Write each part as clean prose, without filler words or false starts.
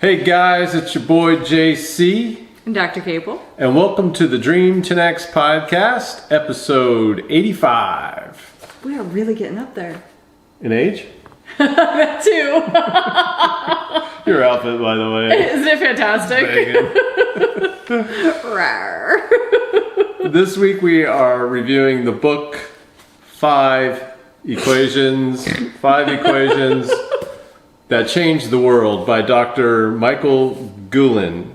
Hey guys, it's your boy JC And Dr. Cable. and welcome to the Dream 10X podcast, episode 85. We are really getting up there. In age? That too. Your outfit, by the way. Isn't it fantastic? Rawr. This week we are reviewing the book Five Equations That Changed the World by Dr. Michael Gwilyn.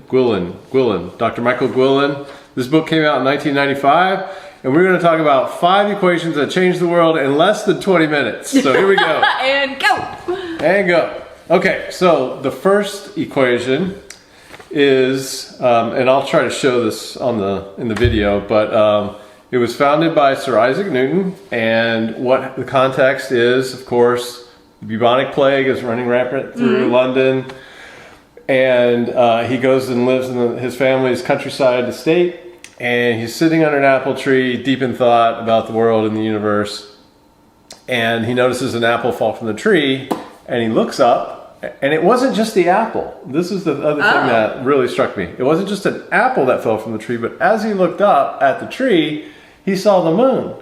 Dr. Michael Gwilyn. This book came out in 1995, and we're going to talk about 5 equations that changed the world in less than 20 minutes. So here we go. And go. And go. Okay, so the first equation is, and I'll try to show this in the video, but it was founded by Sir Isaac Newton, and what the context is, of course, the bubonic plague is running rampant through London, and he goes and lives in his family's countryside estate, and he's sitting under an apple tree, deep in thought about the world and the universe, and he notices an apple fall from the tree, and he looks up, and it wasn't just the apple. This is the other thing that really struck me. It wasn't just an apple that fell from the tree, but as he looked up at the tree, he saw the moon.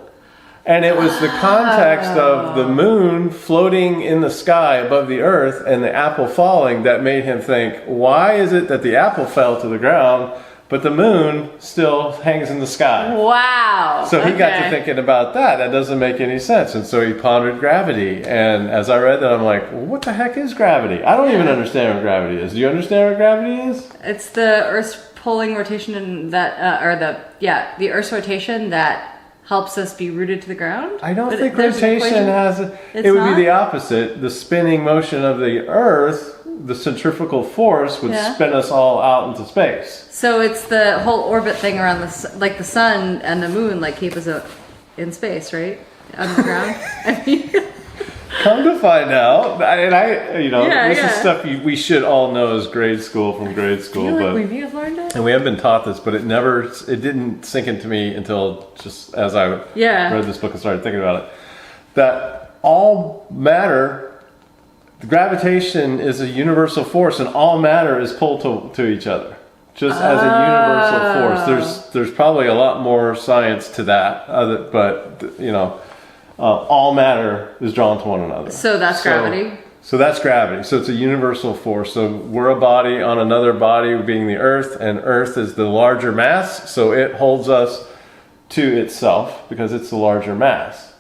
And it was the context of the moon floating in the sky above the earth and the apple falling that made him think, why is it that the apple fell to the ground, but the moon still hangs in the sky? Wow. So he got to thinking about that. That doesn't make any sense. And so he pondered gravity. And as I read that, I'm like, well, what the heck is gravity? I don't even understand what gravity is. Do you understand what gravity is? It's the Earth's pulling rotation and that, the Earth's rotation that helps us be rooted to the ground. I don't think rotation has it would be the opposite. The spinning motion of the Earth, the centrifugal force, would spin us all out into space. So it's the whole orbit thing around like the sun and the moon, like keep us in space, right? On the ground. I mean, come to find out, and this is stuff we should all know as grade school from grade school. But we may have learned it. And we haven't been taught this, but it didn't sink into me until just as I read this book and started thinking about it. That all matter, gravitation is a universal force, and all matter is pulled to each other. Just as a universal force. There's probably a lot more science to that, but all matter is drawn to one another. So that's gravity. So that's gravity. So it's a universal force. So we're a body on another body, being the Earth, and Earth is the larger mass, so it holds us to itself because it's the larger mass.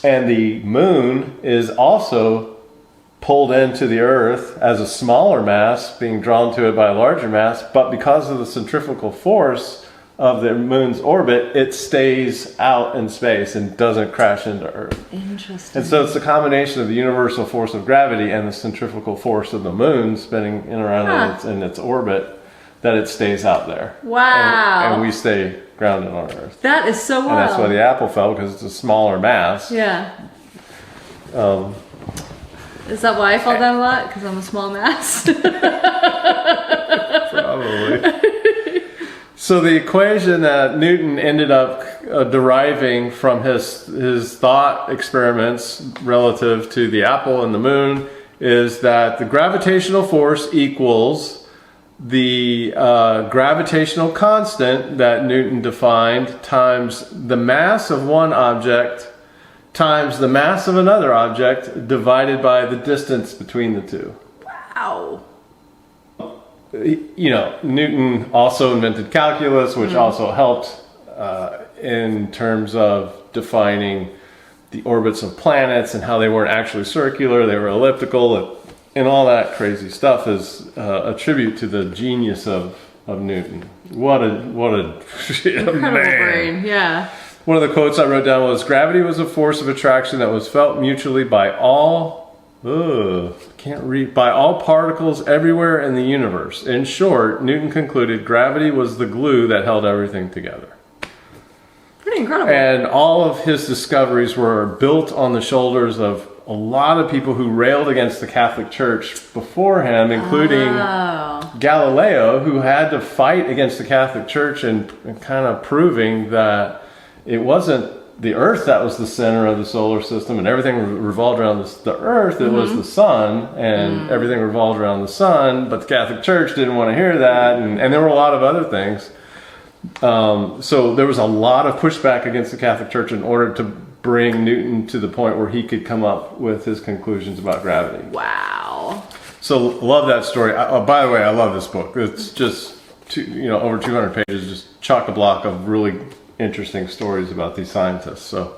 And the moon is also pulled into the Earth as a smaller mass, being drawn to it by a larger mass, but because of the centrifugal force of the moon's orbit, it stays out in space and doesn't crash into Earth. Interesting. And so it's the combination of the universal force of gravity and the centrifugal force of the moon spinning in around in its orbit that it stays out there. Wow. And we stay grounded on Earth. That is so wild. And that's why the apple fell, because it's a smaller mass. Yeah. Is that why I fall down a lot? Because I'm a small mass? Probably. So the equation that Newton ended up deriving from his thought experiments relative to the apple and the moon is that the gravitational force equals the gravitational constant that Newton defined times the mass of one object times the mass of another object divided by the distance between the two. Wow. Newton also invented calculus, which also helped in terms of defining the orbits of planets and how they weren't actually circular, they were elliptical, and all that crazy stuff is a tribute to the genius of Newton. What a Incredible man. brain, yeah. One of the quotes I wrote down was, "Gravity was a force of attraction that was felt mutually by all particles everywhere in the universe. In short, Newton concluded gravity was the glue that held everything together." Pretty incredible. And all of his discoveries were built on the shoulders of a lot of people who railed against the Catholic Church before him, including Galileo, who had to fight against the Catholic Church and kind of proving that it wasn't the Earth that was the center of the solar system, and everything revolved around the Earth. It was the sun, and everything revolved around the sun. But the Catholic Church didn't want to hear that, and there were a lot of other things. So there was a lot of pushback against the Catholic Church in order to bring Newton to the point where he could come up with his conclusions about gravity. Wow. So love that story. By the way, I love this book. It's just over 200 pages, just chock-a-block of really interesting stories about these scientists. So,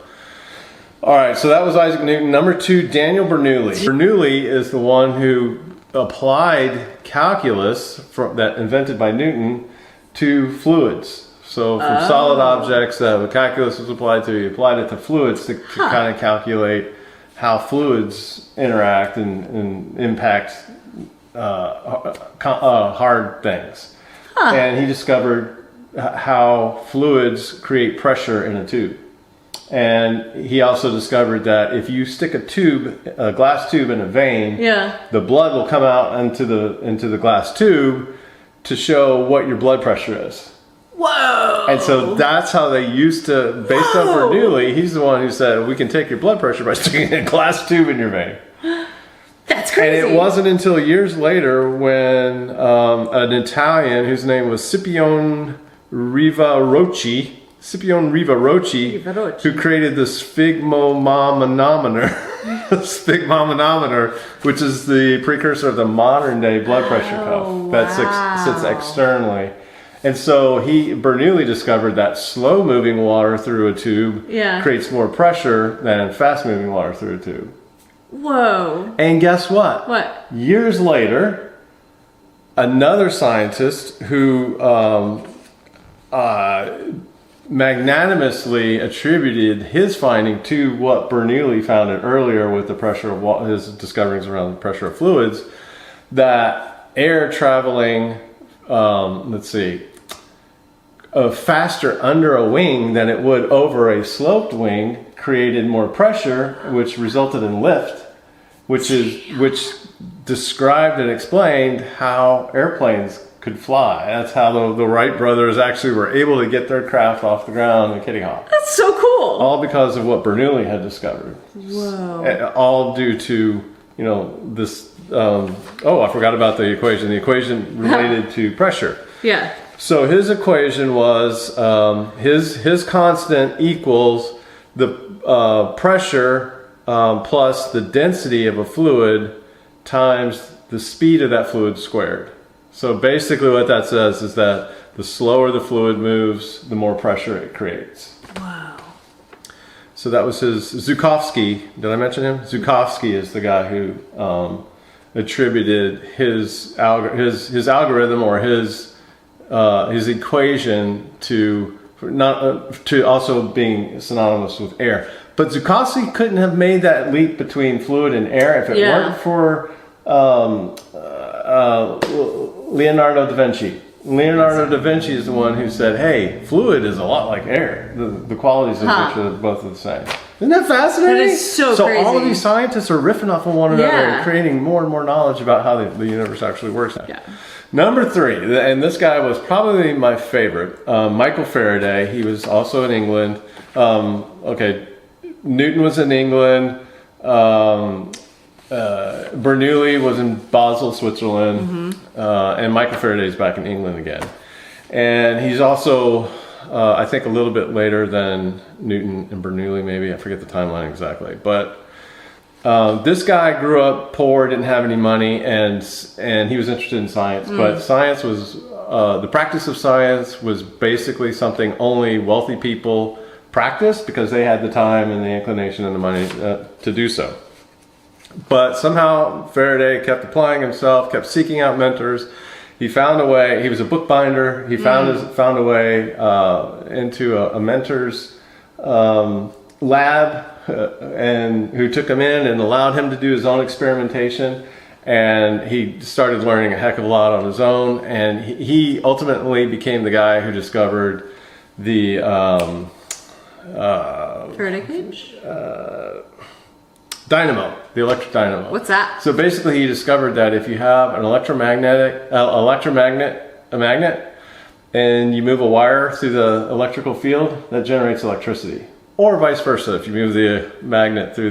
all right. So that was Isaac Newton. Number 2, Daniel Bernoulli. Bernoulli is the one who applied calculus that invented by Newton to fluids. So from solid objects that the calculus was applied to, he applied it to fluids to kind of calculate how fluids interact and impact hard things. And he discovered how fluids create pressure in a tube. And he also discovered that if you stick a glass tube in a vein, the blood will come out into the glass tube to show what your blood pressure is. Whoa! And so that's how they used to, based on Bernoulli, he's the one who said, we can take your blood pressure by sticking a glass tube in your vein. That's crazy. And it wasn't until years later when an Italian whose name was Scipione Rivarocci, who created the sphygmomanometer, which is the precursor of the modern day blood pressure cuff that sits externally. And so Bernoulli discovered that slow moving water through a tube creates more pressure than fast moving water through a tube. Whoa. And guess what? What? Years later, another scientist who magnanimously attributed his finding to what Bernoulli found it earlier with the pressure of his discoveries around the pressure of fluids, that air traveling, faster under a wing than it would over a sloped wing created more pressure, which resulted in lift, which described and explained how airplanes could fly. That's how the Wright brothers actually were able to get their craft off the ground in Kitty Hawk. That's so cool. All because of what Bernoulli had discovered. Whoa. All due to, this, I forgot about the equation. The equation related to pressure. Yeah. So his equation was his constant equals the pressure plus the density of a fluid times the speed of that fluid squared. So basically what that says is that the slower the fluid moves, the more pressure it creates. Wow. So that was his Zhukovsky. Did I mention him? Zhukovsky is the guy who attributed his algorithm or his equation to also being synonymous with air. But Zhukovsky couldn't have made that leap between fluid and air if it weren't for Leonardo da Vinci. Leonardo da Vinci is the one who said, hey, fluid is a lot like air. The qualities of which are both the same. Isn't that fascinating? That is so crazy. All of these scientists are riffing off of one another and creating more and more knowledge about how the universe actually works. Yeah. Number 3, and this guy was probably my favorite, Michael Faraday. He was also in England. Newton was in England. Bernoulli was in Basel, Switzerland. And Michael Faraday's back in England again. And he's also, I think, a little bit later than Newton and Bernoulli, maybe. I forget the timeline exactly. But this guy grew up poor, didn't have any money, and he was interested in science. But science was, the practice of science was basically something only wealthy people practiced because they had the time and the inclination and the money to do so. But somehow Faraday kept applying himself, kept seeking out mentors. He found a way. He was a bookbinder. He found a way into a mentor's lab, and who took him in and allowed him to do his own experimentation. And he started learning a heck of a lot on his own. And he ultimately became the guy who discovered the Faraday cage? Dynamo, the electric dynamo. What's that? So basically he discovered that if you have an a magnet, and you move a wire through the electrical field, that generates electricity. or vice versa if you move the magnet through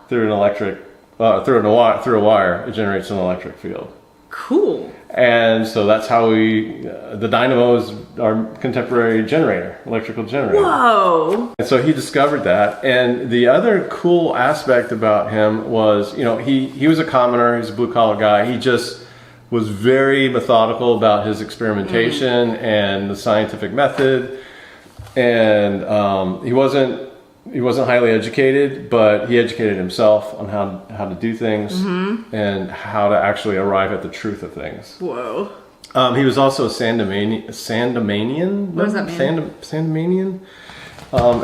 through an electric through a wire, it generates an electric field. Cool. And so that's how the dynamo is our contemporary generator, electrical generator. Whoa. And so he discovered that. And the other cool aspect about him was, you know, he was a commoner, he's a blue collar guy. He just was very methodical about his experimentation and the scientific method. And he wasn't highly educated, but he educated himself on how to do things and how to actually arrive at the truth of things. Whoa. He was also a Sandemanian. What does that mean? Sandemanian.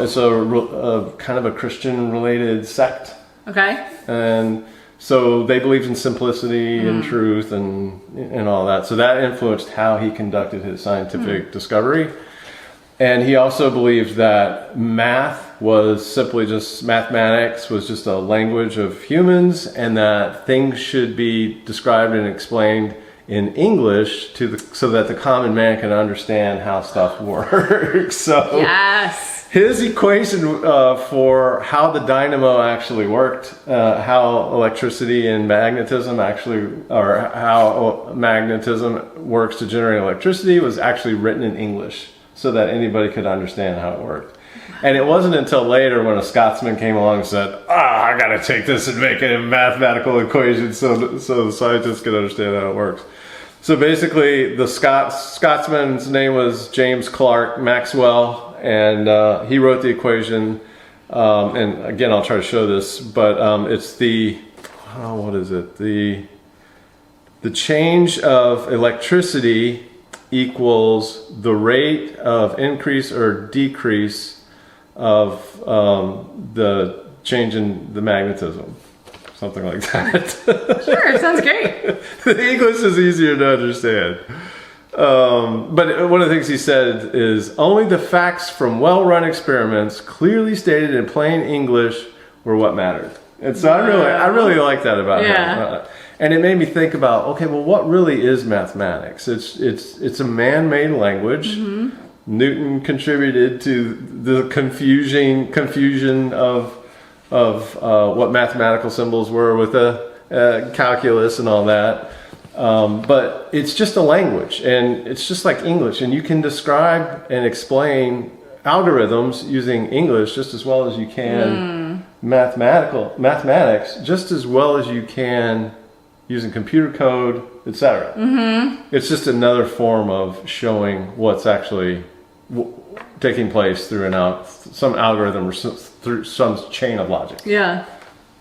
It's a kind of a Christian-related sect. Okay. And so they believed in simplicity and truth and all that. So that influenced how he conducted his scientific discovery. And he also believed that mathematics was just a language of humans, and that things should be described and explained in English so that the common man can understand how stuff works. So yes. His equation for how the dynamo actually worked, how electricity and magnetism or how magnetism works to generate electricity, was actually written in English, so that anybody could understand how it worked. And it wasn't until later when a Scotsman came along and said, I gotta take this and make it a mathematical equation so the scientists can understand how it works. So basically the Scotsman's name was James Clerk Maxwell, and he wrote the equation. And again, I'll try to show this, but it's what is it? The change of electricity equals the rate of increase or decrease of the change in the magnetism. Something like that. Sure, sounds great. The English is easier to understand. But one of the things he said is, only the facts from well-run experiments clearly stated in plain English were what mattered. And so I really like that about him. And it made me think about, okay, well, what really is mathematics? It's a man-made language. Newton contributed to the confusion of what mathematical symbols were with calculus and all that. But it's just a language, and it's just like English, and you can describe and explain algorithms using English just as well as you can mathematics just as well as you can using computer code, etc. It's just another form of showing what's actually taking place through some algorithm or through some chain of logic. Yeah.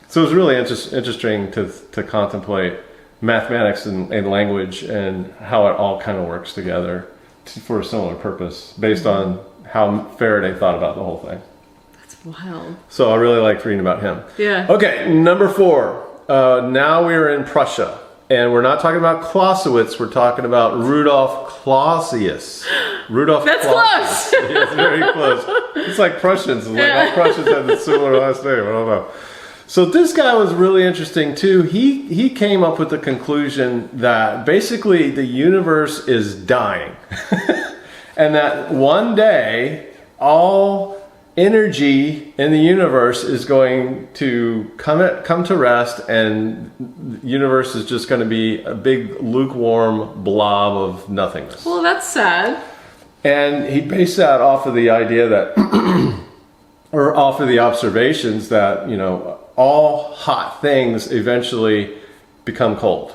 So it's really interesting to contemplate mathematics and language and how it all kind of works together for a similar purpose based on how Faraday thought about the whole thing. That's wild. So I really liked reading about him. Yeah. Okay, number 4. Now we're in Prussia. And we're not talking about Clausewitz, we're talking about Rudolf Clausius. That's Clausius. close. Yeah, it's very close. It's like Prussians. It's like all Prussians have a similar last name. I don't know. So this guy was really interesting too. He came up with the conclusion that basically the universe is dying. And that one day all energy in the universe is going to come to rest, and the universe is just going to be a big lukewarm blob of nothingness. Well, that's sad. And he based that off of the idea that, or off of the observations that, you know, all hot things eventually become cold.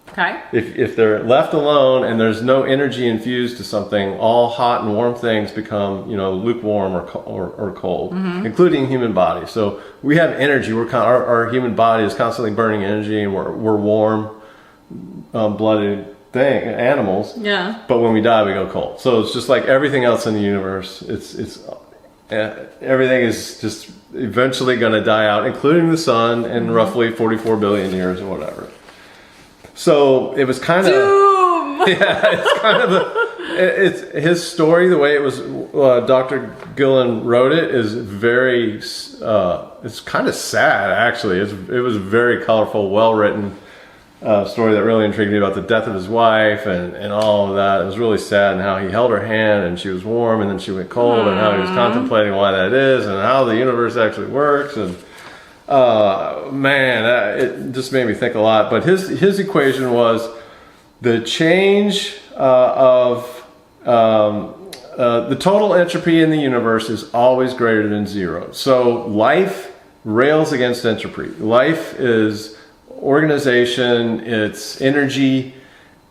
Okay. If they're left alone and there's no energy infused to something, all hot and warm things become, you know, lukewarm or cold, including human bodies. So we have energy. Our human body is constantly burning energy, and we're warm, blooded animals. Yeah. But when we die, we go cold. So it's just like everything else in the universe. Everything is just eventually going to die out, including the sun, in roughly 44 billion years or whatever. So it was kind of, it's kind of it's his story. The way it was, Dr. Gillen wrote it is very, it's kind of sad actually. It was very colorful, well written, story that really intrigued me about the death of his wife and all of that. It was really sad, and how he held her hand and she was warm and then she went cold, and how he was contemplating why that is and how the universe actually works. And man, it just made me think a lot. But his equation was the change of the total entropy in the universe is always greater than 0. So life rails against entropy. Life is organization, it's energy,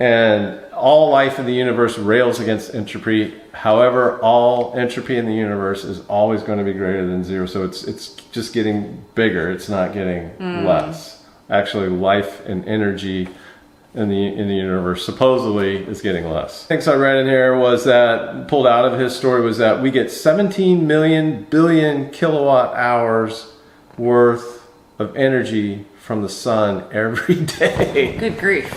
and all life in the universe rails against entropy. However, all entropy in the universe is always going to be greater than 0. So it's just getting bigger. It's not getting less. Actually, life and energy in the universe supposedly is getting less. Things I read in here was that, pulled out of his story, was that we get 17 million billion kilowatt hours worth of energy from the sun every day. Good grief.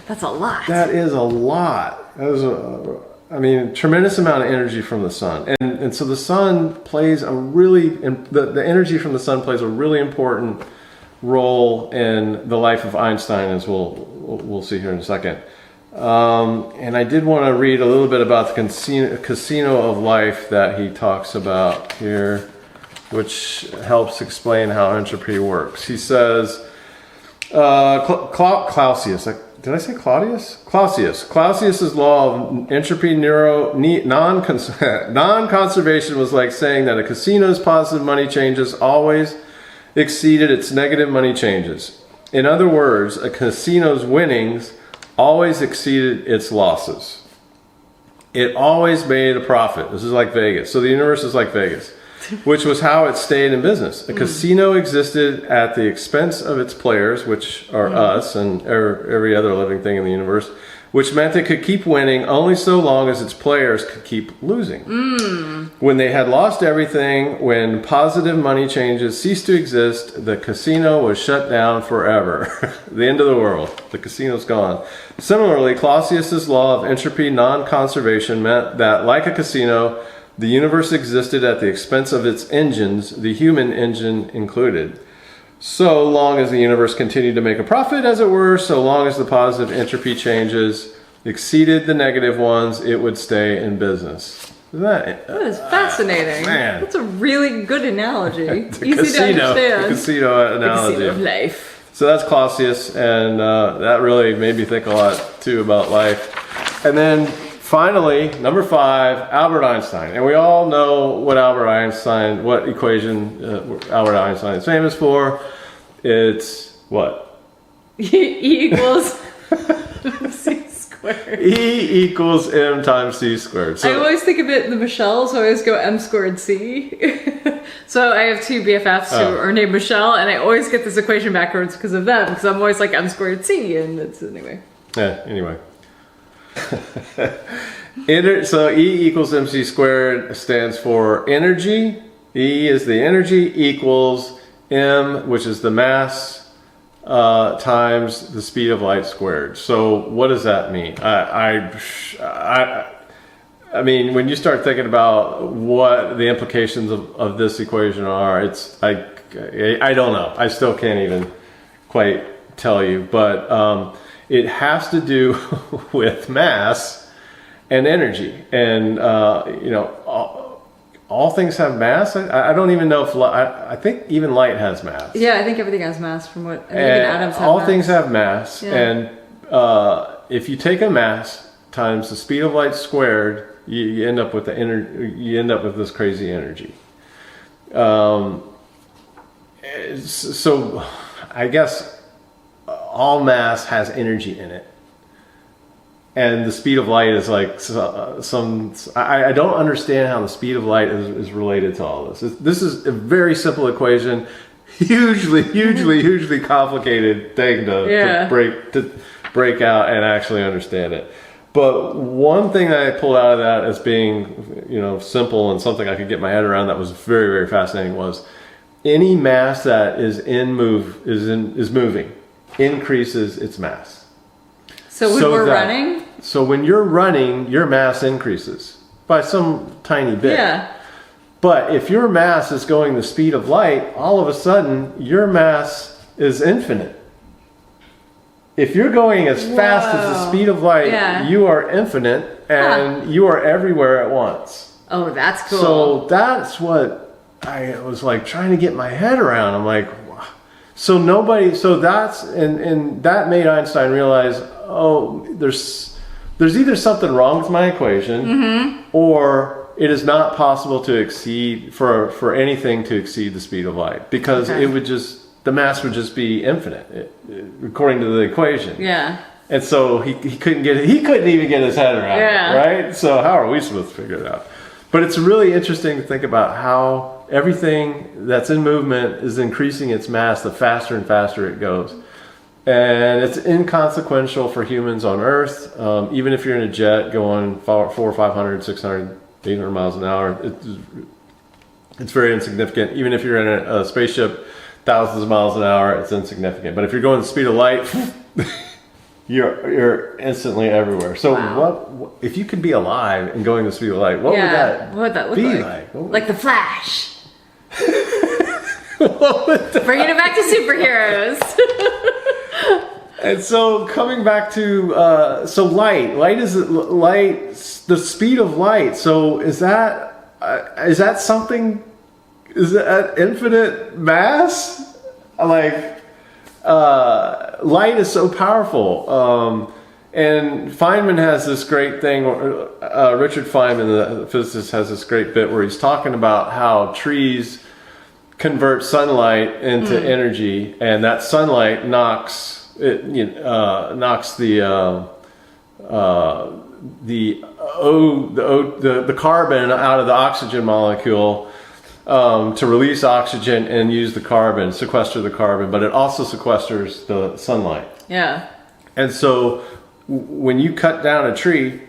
That's a lot. That is a lot. That is a tremendous amount of energy from the sun. And so the sun plays a really, the energy from the sun plays a really important role in the life of Einstein, as we'll see here in a second. And I did want to read a little bit about the casino of life that he talks about here, which helps explain how entropy works. He says, Clausius, did I say Claudius? Clausius's law of entropy non-conservation was like saying that a casino's positive money changes always exceeded its negative money changes. In other words, a casino's winnings always exceeded its losses. It always made a profit. This is like Vegas. So the universe is like Vegas, which was how it stayed in business. A casino existed at the expense of its players, which are us and every other living thing in the universe, which meant it could keep winning only so long as its players could keep losing. When they had lost everything, when positive money changes ceased to exist, the casino was shut down forever. The end of the world. The casino's gone. Similarly, Clausius's law of entropy non-conservation meant that, like a casino, the universe existed at the expense of its engines, the human engine included. So long as the universe continued to make a profit, as it were, so long as the positive entropy changes exceeded the negative ones, it would stay in business. That is fascinating. Man. That's a really good analogy. The Easy to understand. The casino analogy. The casino of life. So that's Clausius, and that really made me think a lot, too, about life. And then finally, number 5, Albert Einstein. And we all know what equation Albert Einstein is famous for. It's what? E equals c squared. E equals m times c squared. So I always think of it in the Michelle, so I always go m squared c. So I have 2 BFFs who are named Michelle, and I always get this equation backwards because of them, because I'm always like m squared c, and it's anyway. Yeah, anyway. So E equals mc squared stands for energy. E is the energy, equals m, which is the mass, times the speed of light squared. So what does that mean? I mean, when you start thinking about what the implications of this equation are, it's I don't know. I still can't even quite tell you, but it has to do with mass and energy, and all things have mass. I don't even know if I think even light has mass. Yeah, I think everything has mass from what. I think even atoms have all mass. things have mass, Yeah. and if you take a mass times the speed of light squared, you end up with you end up with this crazy energy. So I guess all mass has energy in it, and the speed of light is like I don't understand how the speed of light is related to all this. This is a very simple equation, hugely complicated thing to break out and actually understand it. But one thing that I pulled out of that as being, simple and something I could get my head around that was very, very fascinating was any mass that is moving increases its mass. So when we're running? So when you're running, your mass increases by some tiny bit. Yeah. But if your mass is going the speed of light, all of a sudden your mass is infinite. if you're going as fast as the speed of light, Yeah. you are infinite and you are everywhere at once. Oh, that's cool. So that's what I was like trying to get my head around. I'm like, so that's, and that made Einstein realize, oh, there's either something wrong with my equation, or it is not possible to exceed, for anything to exceed the speed of light, because it would just, the mass would just be infinite, according to the equation. Yeah. And so he couldn't even get his head around it, right? So how are we supposed to figure it out? But it's really interesting to think about how everything that's in movement is increasing its mass the faster and faster it goes. And it's inconsequential for humans on Earth. Even if you're in a jet going 400, 500, 600, 800 miles an hour, it's very insignificant. Even if you're in a spaceship thousands of miles an hour, it's insignificant. But if you're going the speed of light, you're instantly everywhere. So what if you could be alive and going the speed of light? What would that look be like? like? Like the Flash. Bringing it back to superheroes. And so coming back to light is the speed of light. So is that something? Is that infinite mass? Like light is so powerful. And Feynman has this great thing. Richard Feynman, the physicist, has this great bit where he's talking about how trees convert sunlight into energy, and that sunlight knocks the carbon out of the oxygen molecule to release oxygen and use the carbon, sequester the carbon, but it also sequesters the sunlight. Yeah. And so when you cut down a tree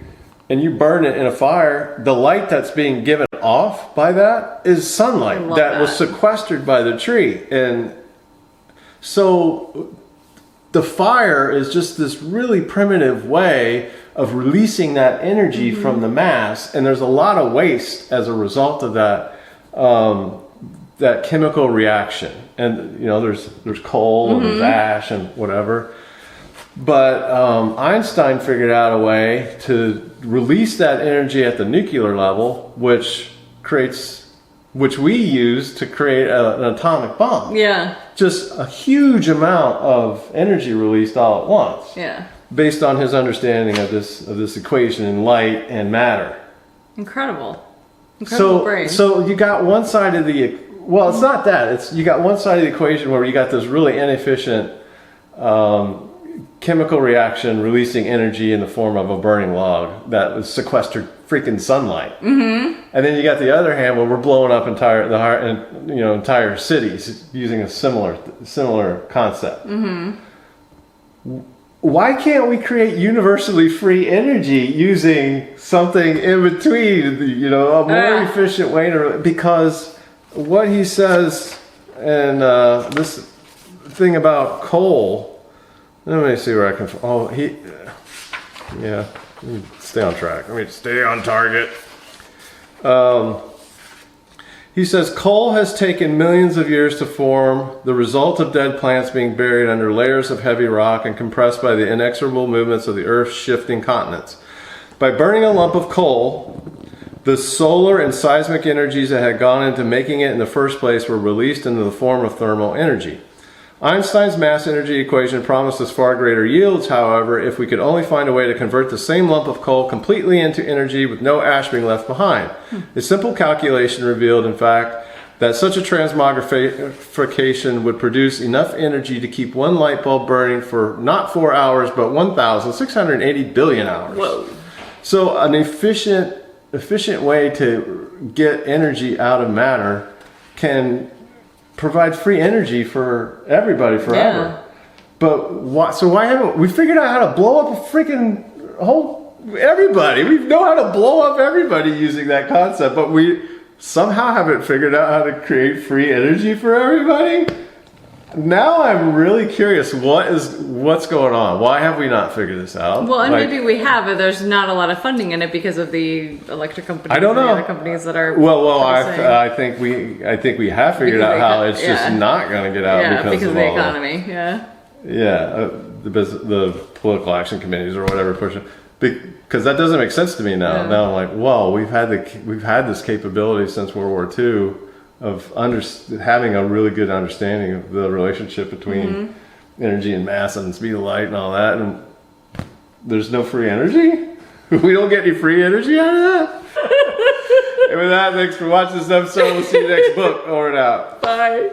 and you burn it in a fire, the light that's being given off by that is sunlight that was sequestered by the tree. And so the fire is just this really primitive way of releasing that energy from the mass. And there's a lot of waste as a result of that chemical reaction. And there's coal and there's ash and whatever. But Einstein figured out a way to release that energy at the nuclear level, which we use to create an atomic bomb. Yeah. Just a huge amount of energy released all at once. Yeah. Based on his understanding of this equation in light and matter. Incredible brain. So you got one side of it's not that. You got one side of the equation where you got this really inefficient chemical reaction releasing energy in the form of a burning log that was sequestered freaking sunlight. And then you got the other hand where we're blowing up entire cities using a similar concept. Why can't we create universally free energy using something in between, a more efficient way because what he says and this thing about coal. Let me see where I can. Let me stay on track. Let me stay on target. He says coal has taken millions of years to form, the result of dead plants being buried under layers of heavy rock and compressed by the inexorable movements of the Earth's shifting continents. By burning a lump of coal, the solar and seismic energies that had gone into making it in the first place were released into the form of thermal energy. Einstein's mass energy equation promised us far greater yields, however, if we could only find a way to convert the same lump of coal completely into energy with no ash being left behind. A simple calculation revealed, in fact, that such a transmogrification would produce enough energy to keep one light bulb burning for not 4 hours, but 1,680 billion hours. Whoa. So an efficient way to get energy out of matter can provide free energy for everybody forever. Yeah. But why haven't we figured out how to blow up a freaking everybody? We know how to blow up everybody using that concept, but we somehow haven't figured out how to create free energy for everybody. Now I'm really curious, what's going on? Why have we not figured this out? Well, and maybe we have, but there's not a lot of funding in it because of the electric companies. I don't know. And the other companies that are. I think we have figured out how it's just not going to get out because of the economy. Yeah. Yeah, the political action committees or whatever pushing, because that doesn't make sense to me now. Yeah. Now I'm like, well, we've had this capability since World War II of having a really good understanding of the relationship between energy and mass and the speed of light and all that, and there's no free energy. We don't get any free energy out of that. And with that, thanks for watching this episode. We'll see you next book. Over and out. Bye.